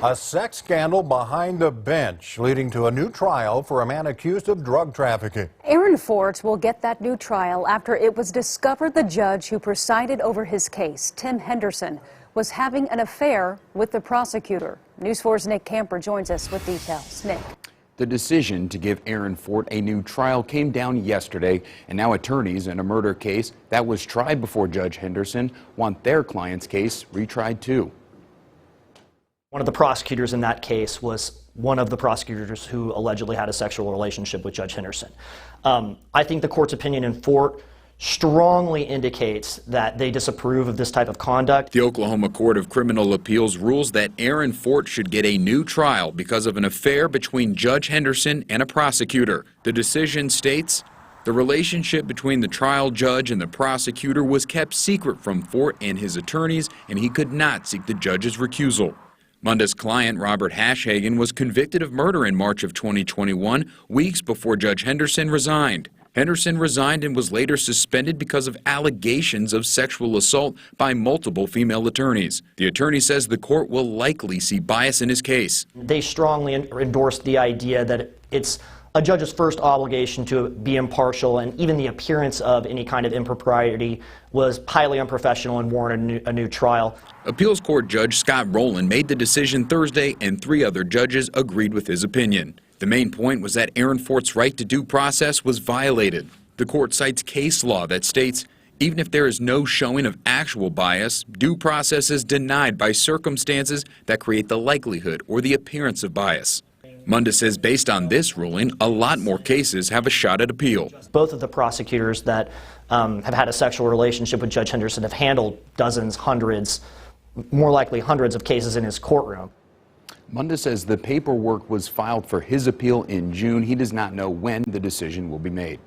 A sex scandal behind the bench, leading to a new trial for a man accused of drug trafficking. Aaron Fort will get that new trial after it was discovered the judge who presided over his case, Tim Henderson, was having an affair with the prosecutor. News 4's Nick Camper joins us with details. Nick. The decision to give Aaron Fort a new trial came down yesterday, and now attorneys in a murder case that was tried before Judge Henderson want their client's case retried too. One of the prosecutors in that case was one of the prosecutors who allegedly had a sexual relationship with Judge Henderson. I think the court's opinion in Fort strongly indicates that they disapprove of this type of conduct. The Oklahoma Court of Criminal Appeals rules that Aaron Fort should get a new trial because of an affair between Judge Henderson and a prosecutor. The decision states, the relationship between the trial judge and the prosecutor was kept secret from Fort and his attorneys, and he could not seek the judge's recusal. Munda's client, Robert Hashhagen, was convicted of murder in March of 2021, weeks before Judge Henderson resigned. Henderson resigned and was later suspended because of allegations of sexual assault by multiple female attorneys. The attorney says the court will likely see bias in his case. They strongly endorsed the idea that it's a judge's first obligation to be impartial, and even the appearance of any kind of impropriety was highly unprofessional and warranted a new trial. Appeals Court Judge Scott Rowland made the decision Thursday, and 3 other judges agreed with his opinion. The main point was that Aaron Fort's right to due process was violated. The court cites case law that states, even if there is no showing of actual bias, due process is denied by circumstances that create the likelihood or the appearance of bias. Munda says based on this ruling, a lot more cases have a shot at appeal. Both of the prosecutors that have had a sexual relationship with Judge Henderson have handled dozens, hundreds, more likely hundreds of cases in his courtroom. Munda says the paperwork was filed for his appeal in June. He does not know when the decision will be made.